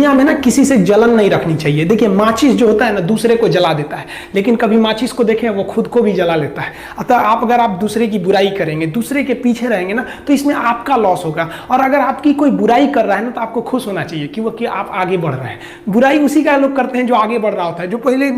दुनिया में ना किसी से जलन नहीं रखनी चाहिए। देखिए माचिस जो होता है ना दूसरे को जला देता है, लेकिन कभी माचिस को देखें वो खुद को भी जला लेता है। अतः अगर आप दूसरे की बुराई करेंगे, दूसरे के पीछे रहेंगे ना, तो इसमें आपका लॉस होगा। और अगर आपकी कोई बुराई कर रहा है ना तो आपको खुश होना चाहिए कि आप आगे बढ़ रहे हैं। बुराई उसी का लोग करते हैं जो आगे बढ़ रहा होता है, जो पहले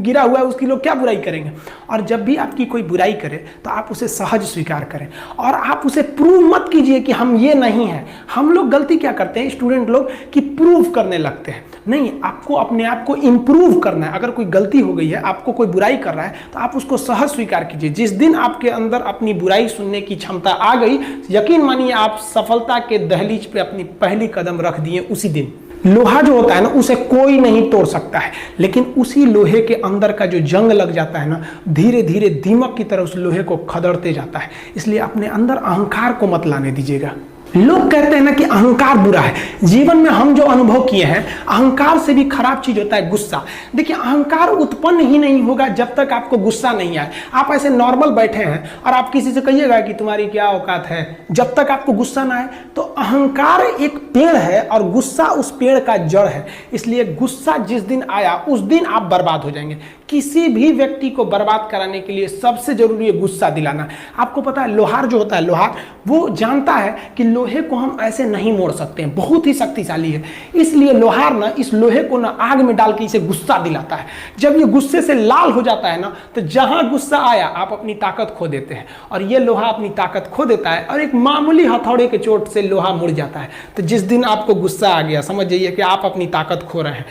गिरा हुआ है उसकी लोग क्या बुराई करेंगे। और जब भी आपकी कोई बुराई करे तो आप उसे सहज स्वीकार करें और आप उसे प्रूव मत कीजिए कि हम ये नहीं है। हम लोग गलती क्या करते हैं स्टूडेंट लोग कि प्रूव करने लगते हैं। नहीं, आपको अपने आप को इंप्रूव करना है। अगर कोई गलती हो गई है, आपको कोई बुराई कर रहा है, तो आप उसको सहज स्वीकार कीजिए। जिस दिन आपके अंदर अपनी बुराई सुनने की क्षमता आ गई, यकीन मानिए आप सफलता के दहलीज पे अपनी पहली कदम रख दिए उसी दिन। लोहा जो होता है ना उसे कोई नहीं तोड़ सकता है, लेकिन उसी लोहे के अंदर का जो जंग लग जाता है ना, धीरे धीरे दीमक की तरह उस लोहे को खदड़ते जाता है। इसलिए अपने अंदर अहंकार को मत लाने दीजिएगा। लोग कहते हैं ना कि अहंकार बुरा है। जीवन में हम जो अनुभव किए हैं, अहंकार से भी खराब चीज होता है गुस्सा। देखिए अहंकार उत्पन्न ही नहीं होगा जब तक आपको गुस्सा नहीं आए। आप ऐसे नॉर्मल बैठे हैं और आप किसी से कहिएगा कि तुम्हारी क्या औकात है, जब तक आपको गुस्सा ना आए। तो अहंकार एक पेड़ है और गुस्सा उस पेड़ का जड़ है। इसलिए गुस्सा जिस दिन आया उस दिन आप बर्बाद हो जाएंगे। किसी भी व्यक्ति को बर्बाद कराने के लिए सबसे जरूरी है गुस्सा दिलाना। आपको पता है लोहार जो होता है, लोहार वो जानता है कि लोहे को हम ऐसे नहीं मोड़ सकते हैं, बहुत ही शक्तिशाली है। इसलिए लोहार ना इस लोहे को ना आग में डाल के इसे गुस्सा दिलाता है। जब ये गुस्से से लाल हो जाता है ना, तो जहां गुस्सा आया आप अपनी ताकत खो देते हैं। और ये लोहा अपनी ताकत खो देता है और एक मामूली हथौड़े के चोट से लोहा मुड़ जाता है। तो जिस दिन आपको गुस्सा आ गया, समझ जाइए कि आप अपनी ताकत खो रहे हैं।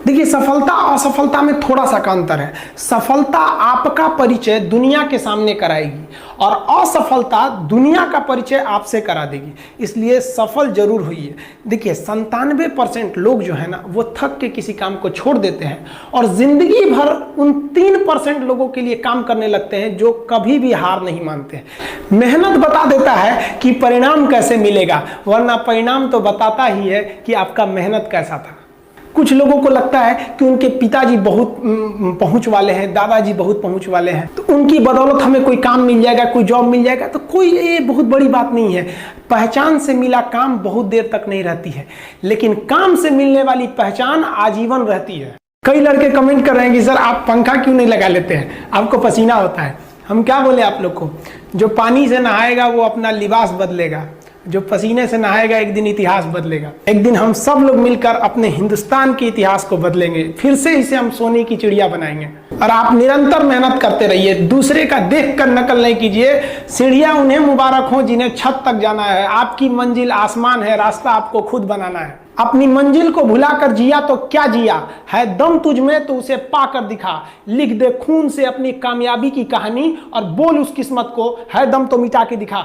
देखिए सफलता और असफलता में थोड़ा सा का अंतर है। सफलता आपका परिचय दुनिया के सामने कराएगी और असफलता दुनिया का परिचय आपसे करा देगी। इसलिए सफल जरूर होइए। देखिए 97% लोग जो है ना वो थक के किसी काम को छोड़ देते हैं और जिंदगी भर उन 3% लोगों के लिए काम करने लगते हैं जो कभी भी हार नहीं मानते हैं। मेहनत बता देता है कि परिणाम कैसे मिलेगा, वरना परिणाम तो बताता ही है कि आपका मेहनत कैसा था। कुछ लोगों को लगता है कि उनके पिताजी बहुत पहुंच वाले हैं, दादाजी बहुत पहुंच वाले हैं, तो उनकी बदौलत हमें कोई काम मिल जाएगा, कोई जॉब मिल जाएगा। तो कोई ये बहुत बड़ी बात नहीं है। पहचान से मिला काम बहुत देर तक नहीं रहती है, लेकिन काम से मिलने वाली पहचान आजीवन रहती है। कई लड़के कमेंट कर रहे हैं कि सर आप पंखा क्यों नहीं लगा लेते हैं, आपको पसीना होता है। हम क्या बोले आप लोग को, जो पानी से नहाएगा वो अपना लिबास बदलेगा, जो पसीने से नहाएगा एक दिन इतिहास बदलेगा। एक दिन हम सब लोग मिलकर अपने हिंदुस्तान के इतिहास को बदलेंगे, फिर से इसे हम सोने की चिड़िया बनाएंगे। और आप निरंतर मेहनत करते रहिए, दूसरे का देखकर नकल नहीं कीजिए। सीढ़ियां उन्हें मुबारक हो जिन्हें छत तक जाना है। आपकी मंजिल आसमान है, रास्ता आपको खुद बनाना है। अपनी मंजिल को भुलाकर जिया तो क्या जिया है, दम तुझ में तो उसे पाकर दिखा। लिख दे खून से अपनी कामयाबी की कहानी और बोल उस किस्मत को, है दम तो मिटा के दिखा।